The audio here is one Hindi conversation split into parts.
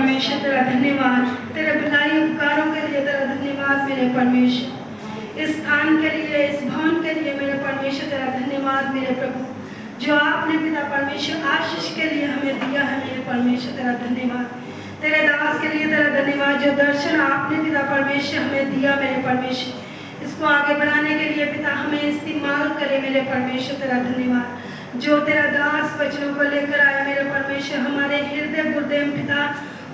परमेश्वर तेरा धन्यवाद, तेरे भलाई उपकारों के लिए तेरा धन्यवाद मेरे परमेश्वर। इस स्थान के लिए, इस भवन के लिए मेरे परमेश्वर तेरा धन्यवाद मेरे प्रभु। जो आपने पिता परमेश्वर आशीष के लिए हमें दिया है मेरे परमेश्वर तेरा धन्यवाद। तेरे दास के लिए तेरा धन्यवाद, जो दर्शन आपने पिता परमेश्वर हमें दिया मेरे परमेश्वर, इसको आगे बढ़ाने के लिए पिता हमें इस्तेमाल करे मेरे परमेश्वर तेरा धन्यवाद। जो तेरा दास वचनों को लेकर आया मेरे परमेश्वर, हमारे हृदय गुर्दे में पिता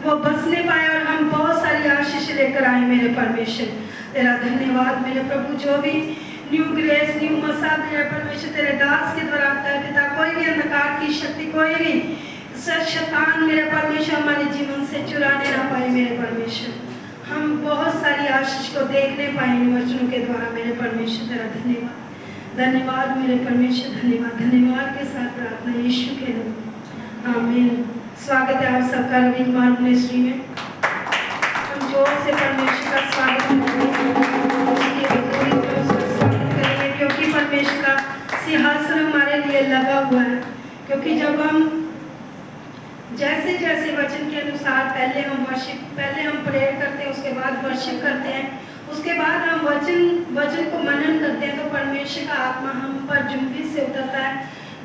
वो बसने पाए और हम बहुत सारी आशीष लेकर आए मेरे परमेश्वर तेरा धन्यवाद मेरे प्रभु। जो भी न्यू ग्रेस न्यू मसा मेरे परमेश्वर तेरे दास के द्वारा आता है पिता, कोई भी अंधकार की शक्ति, कोई भी शैतान मेरे परमेश्वर हमारे जीवन से चुराने ना पाए मेरे परमेश्वर। हम बहुत सारी आशीष को देखने पाए इन वचनों के द्वारा मेरे परमेश्वर तेरा धन्यवाद। धन्यवाद मेरे परमेश्वर, धन्यवाद। धन्यवाद के साथ प्रार्थना यीशु के नाम में, आमीन। स्वागत है आप सबका रवि कुमार मिनिस्ट्री में। हम जोर से परमेश्वर का स्वागत करेंगे क्योंकि परमेश्वर का सिंहासन हमारे लिए लगा हुआ है। क्योंकि जब हम जैसे जैसे वचन के अनुसार पहले हम प्रेयर करते हैं, उसके बाद वर्शिप करते हैं, उसके बाद हम वचन को मनन करते हैं, तो परमेश्वर का आत्मा हम पर जुम्बी से उतरता है।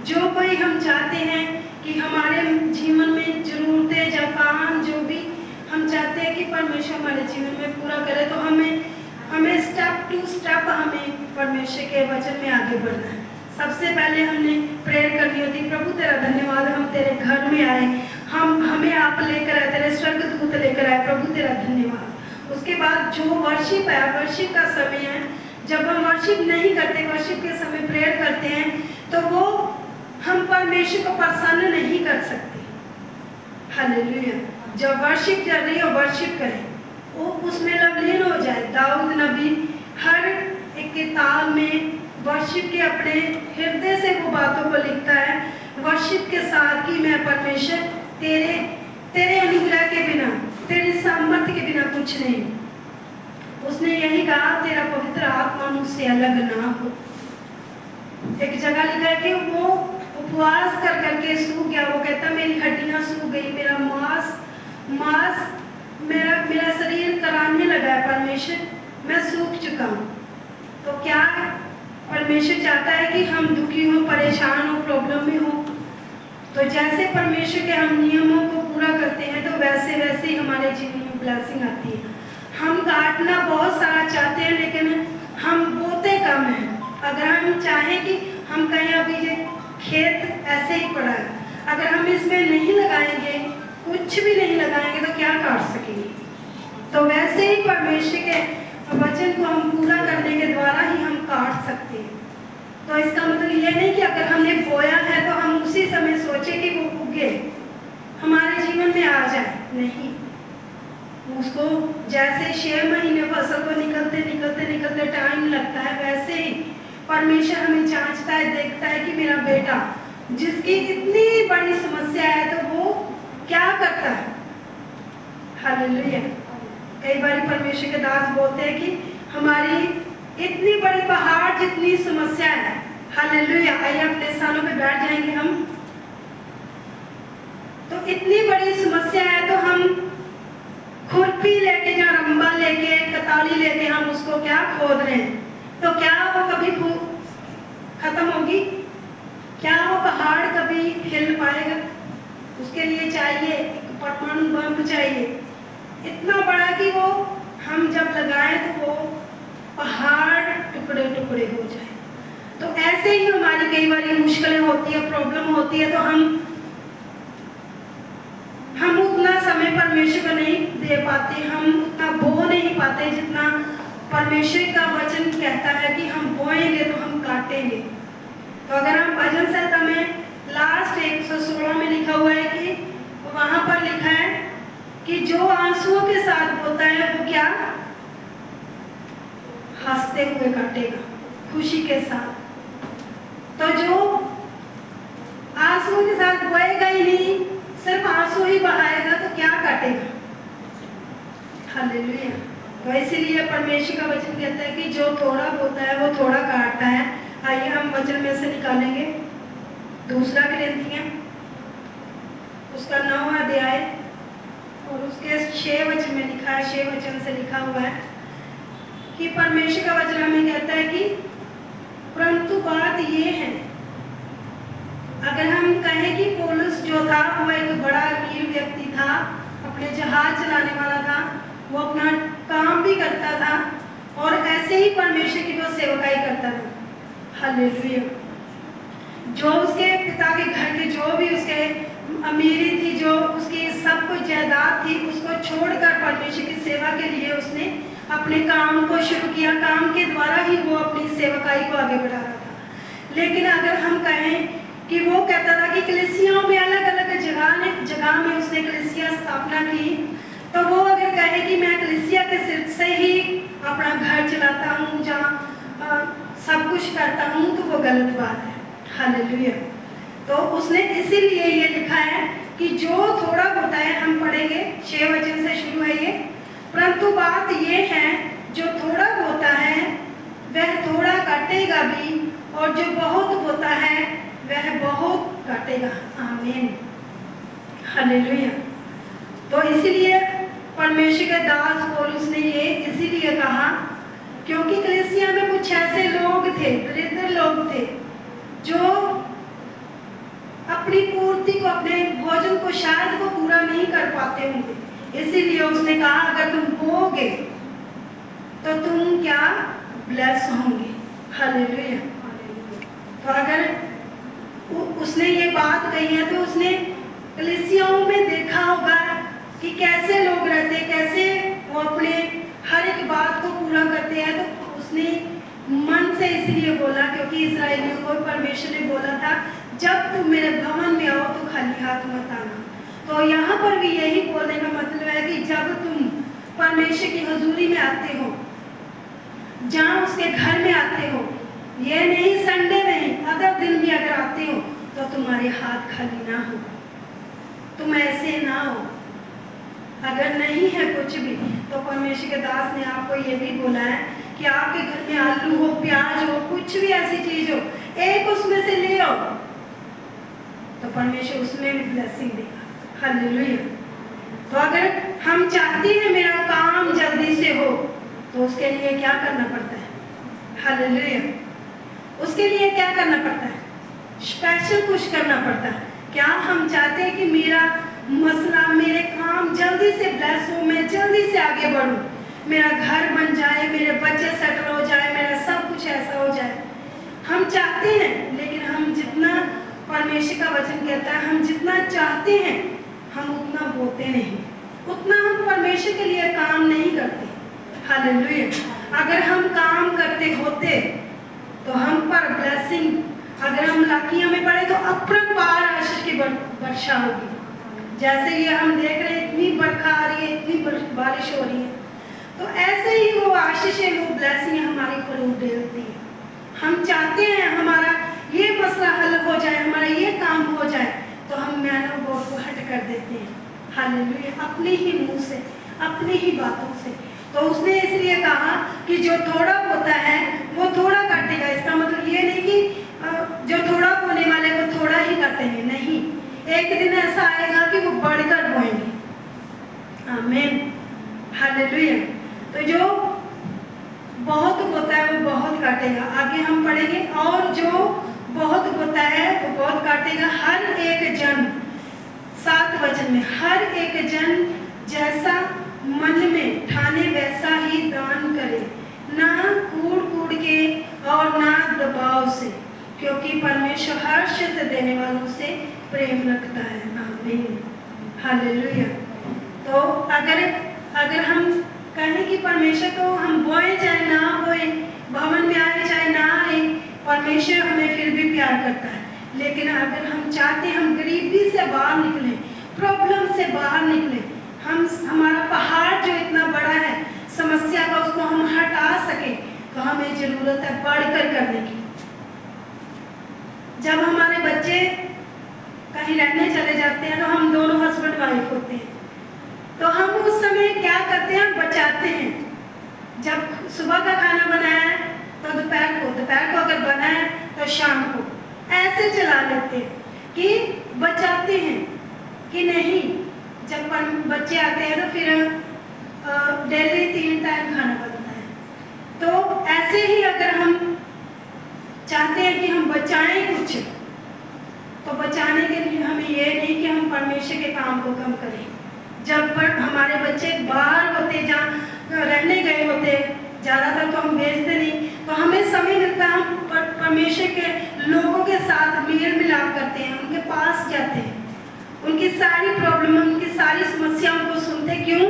जो कोई हम चाहते हैं कि हमारे जीवन में जरूरतें जापान जो भी हम चाहते हैं कि परमेश्वर हमारे जीवन में पूरा करे, तो हमें स्टेप टू स्टेप हमें परमेश्वर के वचन में आगे बढ़ना है। सबसे पहले हमने प्रेयर करनी होती, प्रभु तेरा धन्यवाद, हम तेरे घर में आए, हमें आप लेकर आए, तेरे स्वर्गदूत लेकर आए, प्रभु तेरा धन्यवाद। उसके बाद जो वर्शिप है, वर्शिप का समय है, जब हम वर्शिप नहीं करते, वर्शिप के समय प्रेयर करते हैं, तो वो हम परमेश्वर को प्रसन्न नहीं कर सकते। हालेलुया। जब वर्शिप कर रही हो, वर्शिप करें, वो उसमें लवलीन हो जाए। दाऊद नबी हर एक किताब में वर्शिप के अपने हृदय से वो बातों को लिखता है, वर्शिप के साथ कि मैं परमेश्वर तेरे अनुग्रह के बिना, तेरी सामर्थ्य के बिना कुछ नहीं। उसने यही कहा, तेरा पवित्र आत्मा मुझसे अलग ना हो। एक जगह लिखा है कि वो उपवास कर करके सूख गया। वो कहता मेरी हड्डियां सूख गई, मेरा मांस मेरा शरीर कराने लगा है परमेश्वर, मैं सूख चुका हूँ। तो क्या परमेश्वर चाहता है कि हम दुखी हो, परेशान हो, प्रॉब्लम में हो, तो जैसे परमेश्वर के हम नियमों को पूरा करते हैं, तो वैसे वैसे ही हमारे जीवन में ब्लेसिंग आती है। हम काटना बहुत सारा चाहते हैं, लेकिन हम बोते कम हैं। अगर हम चाहें कि हम कहीं अभी ये खेत ऐसे ही पड़ा है, अगर हम इसमें नहीं लगाएंगे, कुछ भी नहीं लगाएंगे, तो क्या काट सकेंगे। तो वैसे ही परमेश्वर के वचन को हम पूरा करने के द्वारा ही हम काट सकते हैं। तो इसका मतलब ये नहीं कि अगर हमने बोया है तो हम उसी समय सोचे कि वो उगे हमारे जीवन में आ जाए, नहीं। उसको जैसे 6 महीने फसल को निकलते टाइम लगता है, वैसे ही परमेश्वर हमें जांचता है, देखता है कि मेरा बेटा जिसकी इतनी बड़ी समस्या है, तो वो क्या करता है। हालेलुया। कई बार परमेश्वर के दास बोलते हैं कि हमारी इतनी बड़ी पहाड़ जितनी समस्या है। हालेलुया। आइए अपने स्थानों पे बैठ जाएंगे हम। तो इतनी बड़ी समस्या है, तो हम खुरपी लेके या रंबा लेके, कताली लेके हम उसको क्या खोद रहे हैं, तो क्या वो कभी खत्म होगी? क्या वो पहाड़ कभी हिल पाएगा? उसके लिए चाहिए एक परमाणु बम चाहिए, इतना बड़ा कि वो हम जब लगाएं तो वो पहाड़ टुकड़े टुकड़े हो जाए। तो ऐसे ही हमारी कई बार मुश्किलें होती है, प्रॉब्लम होती है, तो हम उतना समय परमेश्वर को नहीं दे पाते, हम उतना बो नहीं पाते जितना परमेश्वर का वचन कहता है कि हम बोएंगे तो हम काटेंगे। तो अगर हम भजन संहिता में लास्ट 116 में लिखा हुआ है कि वहां पर लिखा है कि जो आंसुओं के साथ बोता है वो क्या हंसते हुए काटेगा, खुशी के साथ। तो जो आंसुओं के साथ बोएगा ही नहीं, सिर्फ आंसू ही बहाएगा, तो क्या काटेगा। हालेलुया। तो इसीलिए परमेश्वर का वचन कहता है कि जो थोड़ा बोता है वो थोड़ा काटता है। आइए हम वचन में से निकालेंगे 2 कुरिन्थियों उसका 9वां अध्याय और उसके 6 वचन में लिखा है, 6 वचन से लिखा हुआ है कि परमेश्वर का वचन हमें कहता है कि परंतु बात ये है, अगर हम कहें कि पौलुस जो था वो एक बड़ा अमीर व्यक्ति था, अपने जहाज चलाने वाला था, वो अपना काम भी करता था और ऐसे ही परमेश्वर की वो सेवकाई करता था। हालेलुया। जो उसके पिता के घर के जो भी उसके अमीरी थी, जो उसकी सब कुछ जायदाद थी, उसको छोड़कर परमेश्वर की सेवा के लिए उसने अपने काम को शुरू किया। काम के द्वारा ही वो अपनी सेवकाई को आगे बढ़ा रहा था। लेकिन अगर हम कहें कि वो कहता था कि कलीसियाओं में अलग अलग जगह में उसने कलीसिया स्थापना की, तो वो अगर कहे कि मैं कलीसिया के सिर से ही अपना घर चलाता हूँ, जहाँ सब कुछ करता हूँ, तो वो गलत बात है। हालेलुया। तो उसने इसीलिए ये लिखा है कि जो थोड़ा होता है, हम पढ़ेंगे 6 वचन से शुरू है ये, परंतु बात ये है जो थोड़ा होता है वह थोड़ा काटेगा भी, और जो बहुत होता है वह बहुत काटेगा। आमीन। हालेलुया। तो इसीलिए परमेश्वर के दास पौलुस ने ये इसीलिए कहा क्योंकि कलीसिया में कुछ ऐसे लोग थे, दरिद्र लोग थे, जो अपनी पूर्ति को, अपने भोजन को शायद वो पूरा नहीं कर पाते होंगे। इसीलिए उसने कहा अगर तुम बोगे तो तुम क्या ब्लेस होंगे। हालेलुया। तो अगर उसने ये बात कही है तो उसने कलीसियाओं में देखा होगा कि कैसे लोग रहते, कैसे वो अपने हर एक बात को पूरा करते हैं। तो उसने मन से इसलिए बोला क्योंकि इस्राएलियों को परमेश्वर ने बोला था जब तुम मेरे भवन में आओ तो खाली हाथ मत आना। तो यहाँ पर भी यही बोलने का मतलब है कि जब तुम परमेश्वर की हुजूरी में आते हो, जहाँ उसके घर में आते हो, ये नहीं संडे नहीं, अदर दिन भी अगर आते हो तो तुम्हारे हाथ खाली ना हो, तुम ऐसे ना हो। अगर नहीं है कुछ भी तो परमेश्वर के दास ने आपको ये भी बोला है कि आपके घर में आलू हो, प्याज हो, कुछ भी ऐसी चीज हो, एक उसमें से ले आओ तो परमेश्वर उसमें भी ब्लेसिंग देगा। हालेलुया। तो अगर हम चाहते हैं मेरा काम जल्दी से हो तो उसके लिए क्या करना पड़ता है? हालेलुया। उसके लिए क्या करना पड़ता है? स्पेशल कुछ करना पड़ता है। क्या हम चाहते हैं कि मेरा मसला, मेरे काम जल्दी से ब्लेस हो, मैं जल्दी से आगे बढ़ूं, मेरा घर बन जाए, मेरे बच्चे सेटल हो जाए, मेरा सब कुछ ऐसा हो जाए? हम चाहते हैं, लेकिन हम जितना, परमेश्वर का वचन कहता है, हम जितना चाहते हैं हम उतना बोते नहीं, उतना हम परमेश्वर के लिए काम नहीं करते। हालेलुया। अगर हम काम करते होते तो हम पर ब्लेसिंग, अगर हम लाखियों में पड़े तो अपरंपार आशीष की वर्षा होगी। जैसे ये हम देख रहे हैं, इतनी बरखा आ रही है, इतनी बारिश हो रही है, तो ऐसे ही वो आशीष है, वो ब्लेसिंग हमारी पर उड़ती है। हम चाहते हैं हमारा ये मसला हल हो जाए, हमारा ये काम हो जाए, तो हम मैन ऑफ गॉड को हट कर देते हैं। हालेलुया। अपने ही मुंह से, अपनी ही बातों से। तो उसने इसलिए कहा कि जो थोड़ा होता है वो थोड़ा काटेगा। इसका मतलब ये नहीं कि जो थोड़ा बोने वाले वो थोड़ा ही काटेंगे, नहीं, एक दिन ऐसा आएगा कि वो बढ़कर बोएंगे। आमीन। हालेलुया। तो जो बहुत होता है वो बहुत काटेगा। आगे हम पढ़ेंगे, और जो बहुत होता है वो बहुत काटेगा। हर एक जन, 7 वचन में, हर एक जन जैसा मन में ठाने वैसा ही दान करे, ना कूड़ कूड़ के और ना दबाव से, क्योंकि परमेश्वर हर्ष से देने वालों से प्रेम रखता है। आमीन। हालेलुया। तो अगर हम कहें कि परमेश्वर को हम बोए चाहे ना बोए, भवन में आए चाहे ना आए, परमेश्वर हमें फिर भी प्यार करता है। लेकिन अगर हम चाहते हम गरीबी से बाहर निकले, प्रॉब्लम से बाहर निकले, हमारा पहाड़ जो इतना बड़ा है समस्या का, उसको हम हटा सके, तो हमें जरूरत है बढ़कर करने की। जब हमारे बच्चे कहीं रहने चले जाते हैं तो हम दोनों हस्बैंड वाइफ होते हैं, तो हम उस समय क्या करते हैं? बचाते हैं। जब सुबह का खाना बनाया है तो दोपहर को अगर बना है तो शाम को, ऐसे चला लेते हैं कि बचाते हैं कि नहीं, जब बच्चे आते हैं तो फिर डेली 3 टाइम खाना बनता है। तो ऐसे ही अगर हम चाहते हैं कि हम बचाएं कुछ, तो बचाने के लिए हमें ये नहीं कि हम परमेश्वर के काम को कम करें। जब पर हमारे बच्चे बाहर होते, जहाँ रहने गए होते, ज़्यादातर तो हम भेजते नहीं, तो हमें समय मिलता है, हम परमेश्वर के लोगों के साथ मेल मिलाप करते हैं, उनके पास जाते हैं, उनकी सारी प्रॉब्लम, उनकी सारी समस्याओं को सुनते। क्यों?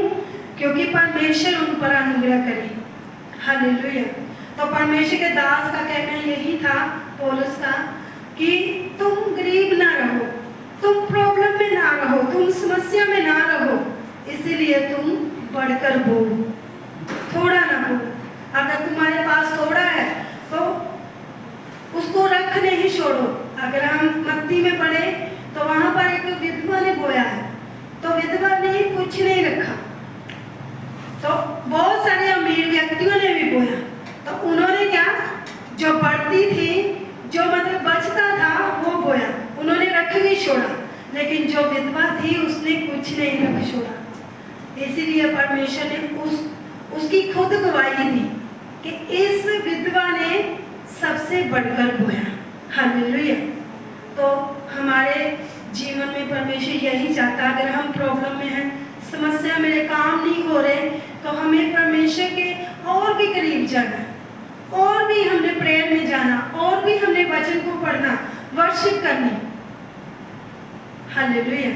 क्योंकि परमेश्वर उन पर अनुग्रह करे। हालेलुया। तो परमेश्वर के दास का कहना यही था, पौलुस का, कि तुम गरीब ना रहो, तुम प्रॉब्लम में ना रहो, तुम समस्या में ना रहो, इसीलिए तुम बढ़कर बोलो, थोड़ा ना बोलो। अगर तुम्हारे पास थोड़ा है तो उसको रख नहीं छोड़ो। अगर हम मत्ती में पढ़े तो वहां पर एक विधवा ने बोया है, तो विधवा ने कुछ नहीं रखा, तो बहुत सारे अमीर व्यक्तियों ने भी बोया, तो उन्होंने क्या, जो बढ़ती थी, जो मतलब बचता था वो बोया, उन्होंने रख भी छोड़ा, लेकिन जो विधवा थी उसने कुछ नहीं रख छोड़ा। इसीलिए परमेश्वर ने उसकी खुद गवाही दी कि इस विधवा ने सबसे बढ़कर बोया। हालेलुया। तो हमारे जीवन में परमेश्वर यही चाहता, अगर हम प्रॉब्लम में हैं, समस्या, मेरे काम नहीं हो रहे, तो हमें परमेश्वर के और भी करीब जाना, और भी हमने प्रेयर में जाना, और भी हमने वचन को पढ़ना, वर्शिप करनी। हालेलुया।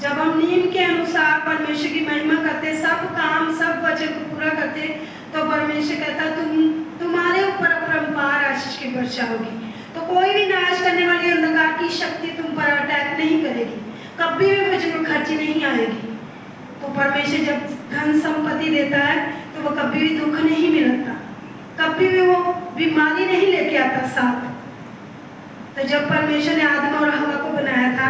जब हम नियम के अनुसार परमेश्वर की महिमा करते, सब काम, सब वचन को पूरा करते, तो परमेश्वर कहता तुम्हारे ऊपर अपरंपार आशीष की वर्षा होगी। तो कोई भी नाश करने वाली अंधकार की शक्ति तुम पर अटैक नहीं करेगी, कभी भी वचन में खर्ची नहीं आएगी। तो परमेश्वर जब धन संपत्ति देता है तो वो कभी भी दुख नहीं मिलता, कभी भी वो बीमारी नहीं लेके आता साथ। तो जब परमेश्वर ने आदम और हवा को बनाया था,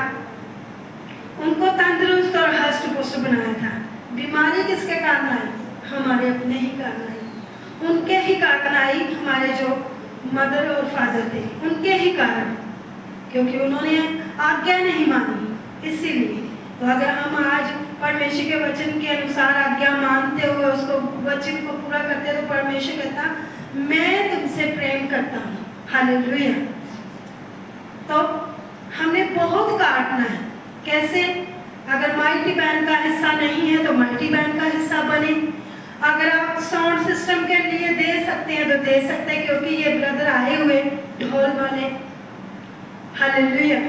उनको तंदुरुस्त और हष्ट पुष्ट बनाया था। बीमारी किसके कारण आई? हमारे अपने ही कारण आई, उनके ही कारण आई। हमारे जो मदर और फादर थे, उनके ही कारण, क्योंकि उन्होंने आज्ञा नहीं मानी। इसीलिए तो अगर हम आज परमेश्वर के वचन के अनुसार आज्ञा मानते हुए उसको वचन को पूरा करते, तो परमेश्वर कहता मैं तुमसे प्रेम करता हूँ। हालेलुया। तो हमने बहुत काटना है। कैसे? अगर मल्टी बैंड का हिस्सा नहीं है तो मल्टी बैंड का हिस्सा बने। अगर आप साउंड सिस्टम के लिए दे सकते हैं तो दे सकते हैं, क्योंकि ये ब्रदर आए हुए ढोल वाले। हालेलुया।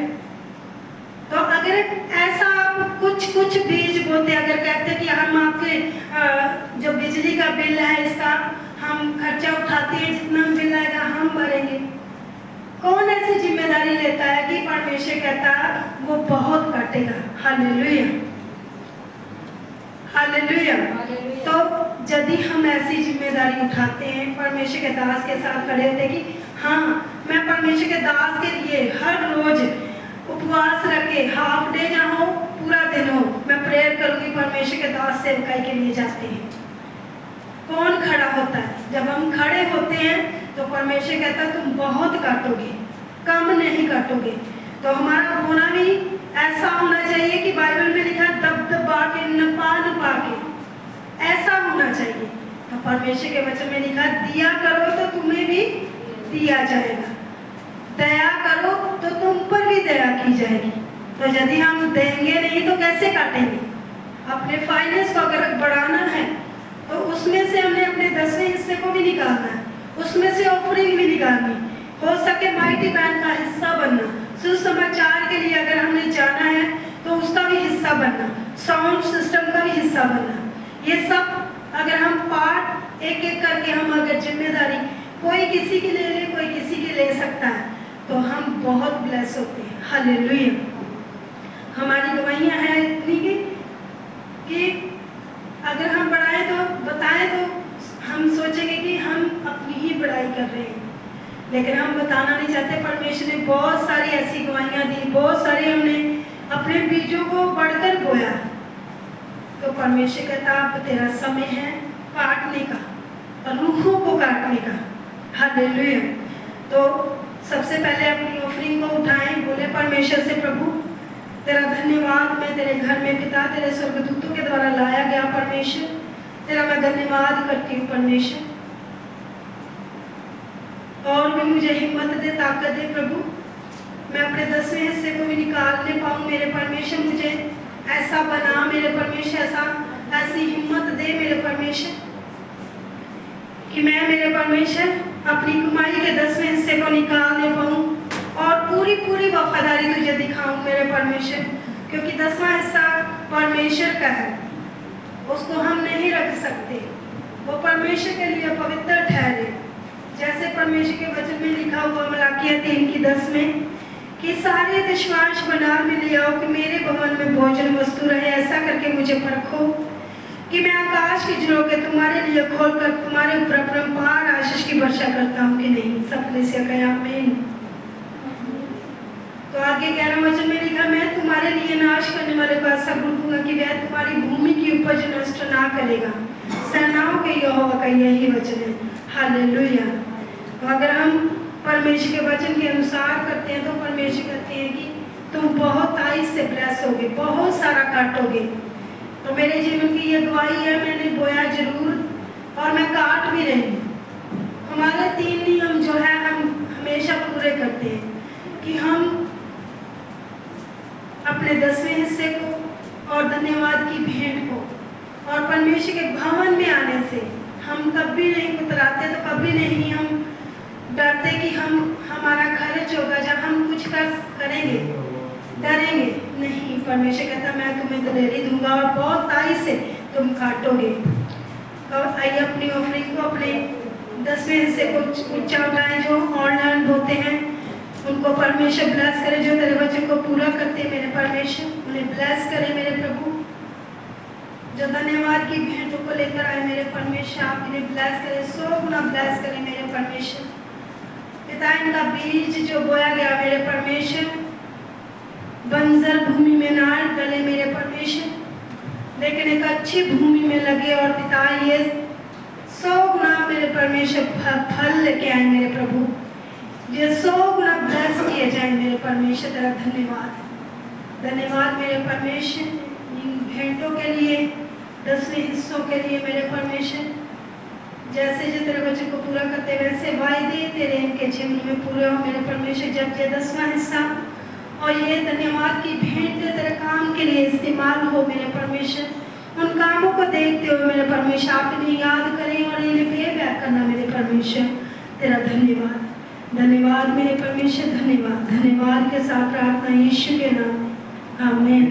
तो अगर ऐसा आप कुछ बीज बोते, अगर कहते कि हम आपके जो बिजली का बिल है इसका हम खर्चा उठाते हैं, जितना बिल आएगा हम भरेंगे, कौन ऐसी जिम्मेदारी लेता है कि परमेश्वर कहता वो बहुत काटेगा। हालेलुया। हालेलुया। तो यदि हम ऐसी जिम्मेदारी उठाते हैं, परमेश्वर के दास के साथ खड़े होते कि हाँ मैं परमेश्वर के दास के लिए हर रोज उपवास रखे, हाफ डे ना हो, पूरा दिन हो, मैं प्रेयर करूंगी, परमेश्वर के दास सेवकाई के लिए जाते हैं। कौन खड़ा होता है? जब हम खड़े होते हैं तो परमेश्वर कहता तुम बहुत काटोगे, कम नहीं काटोगे। तो हमारा होना भी ऐसा होना चाहिए कि बाइबल में लिखा दबदबा के, नपा नपा के, ऐसा होना चाहिए। तो परमेश्वर के वचन में लिखा दिया करो तो तुम्हें भी दिया जाएगा, दया करो तो तुम पर भी दया की जाएगी। तो यदि हम देंगे नहीं तो कैसे काटेंगे? अपने फाइनेंस को अगर बढ़ाना है तो उसमें से हमने अपने 10वें हिस्से को भी निकालना है, उसमें से ऑफरिंग भी निकालनी, हो सके माइटी बैंड का हिस्सा बनना, सुसमाचार के लिए अगर हमने जाना है तो उसका भी हिस्सा बनना, साउंड सिस्टम का भी हिस्सा बनना। ये सब अगर हम पार्ट एक एक करके हम अगर जिम्मेदारी कोई किसी की ले ले, कोई किसी की ले सकता है, तो हम बहुत ब्लेस होते हैं। हालेलुया। हमारी गवाहियाँ हैं इतनी कि अगर हम बढ़ाएं तो बताएं तो हम सोचेंगे कि हम अपनी ही बढ़ाई कर रहे हैं, लेकिन हम बताना नहीं चाहते। परमेश्वर ने बहुत सारी ऐसी गवाहियाँ दी, बहुत सारी हमने अपने बीजों को बढ़कर बोया। तो परमेश्वर कहता अब तेरा समय है काटने का, रूहों को काटने का। हालेलुया। तो सबसे पहले अपनी ऑफरिंग को उठाएं, बोले परमेश्वर से प्रभु तेरा धन्यवाद, मैं तेरे घर में पिता तेरे स्वर्गदूतों के द्वारा लाया गया परमेश्वर तेरा मैं धन्यवाद करती हूँ परमेश्वर। और भी मुझे हिम्मत दे, ताकत दे प्रभु, मैं अपने 10वें हिस्से को भी निकालने पाऊँ मेरे परमेश्वर। मुझे ऐसा बना मेरे परमेश्वर, ऐसी हिम्मत दे मेरे परमेश्वर कि मैं मेरे परमेश्वर अपनी कमाई के 10वें हिस्से को निकालने पाऊँ और पूरी वफादारी तुझे दिखाऊं मेरे परमेश्वर, क्योंकि 10वां हिस्सा परमेश्वर का है, उसको हम नहीं रख सकते, वो परमेश्वर के लिए पवित्र ठहरे। जैसे परमेश्वर के वचन में लिखा हुआ मलाकिया 3:10 में कि सारे दशवांश भंडार में ले आओ कि मेरे भवन में भोजन वस्तु रहे। ऐसा करके मुझे परखो कि मैं आकाश की झरोखे तुम्हारे लिए खोलकर तुम्हारे ऊपर अपरंपार आशीष की वर्षा करता हूँ कि नहीं। सपने से कहा आमीन। तो आगे 11 वचन में लिखा, मैं तुम्हारे लिए नाश करने वाले को ऐसा बुलूंगा कि वह तुम्हारी भूमि की उपज नष्ट ना करेगा। सेनाओं के यहोवा का यही वचन है। हालेलुया। तो अगर हम परमेश्वर के वचन के अनुसार करते हैं तो परमेश्वर कहते हैं कि तुम बहुत आयु से ब्लेस होगे, बहुत सारा काटोगे। तो मेरे जीवन की ये गवाही है, मैंने बोया जरूर और मैं काट भी रही हूँ। हमारे 3 नियम जो है हम हमेशा पूरे करते हैं कि हम अपने 10वें हिस्से को और धन्यवाद की भेंट को और परमेश्वर के भवन में आने से हम कभी नहीं उतराते, तो कभी नहीं हम डरते कि हमारा खर्च होगा जब हम कुछ करेंगे, डरेंगे नहीं। परमेश्वर कहता मैं तुम्हें दलेरी दूंगा और बहुत ताई से तुम काटोगे। तो आइए अपनी ऑफरिंग को, अपने 10वें हिस्से को ऊंचा उठाएं। जो ऑनलाइन होते हैं उनको परमेश्वर ब्लेस करे, जो तेरे वचन को पूरा करते हैं मेरे परमेश्वर उन्हें ब्लेस करे मेरे प्रभु। जो धन्यवाद की भेंटों को लेकर आए मेरे परमेश्वर, आप इन्हें ब्लेस करें, 100 गुना ब्लेस करें मेरे परमेश्वर। पिता इनका बीज जो बोया गया मेरे परमेश्वर बंजर भूमि में ना डले मेरे परमेश्वर, लेकिन एक अच्छी भूमि में लगे और पिता ये 100 गुना मेरे परमेश्वर फल लेके आए मेरे प्रभु। ये 100 गुना ब्लेस किए जाए मेरे परमेश्वर। तेरा धन्यवाद मेरे परमेश्वर इन भेंटों के लिए, 10वें हिस्सों के लिए मेरे परमेश्वर। जैसे जो तेरे वचन को पूरा करते वैसे वायदे तेरे इनके जीवन में पूरे हो मेरे परमेश्वर। जब ये 10वां हिस्सा और ये धन्यवाद की भेंट तेरे काम के लिए इस्तेमाल हो मेरे परमेश्वर, उन कामों को देखते हुए मेरे परमेश्वर आप इन्हें याद करें और इन्हें पे बैक करना मेरे परमेश्वर। तेरा धन्यवाद मेरे परमेश्वर, धन्यवाद के साथ प्रार्थना यीशु के नाम, आमीन।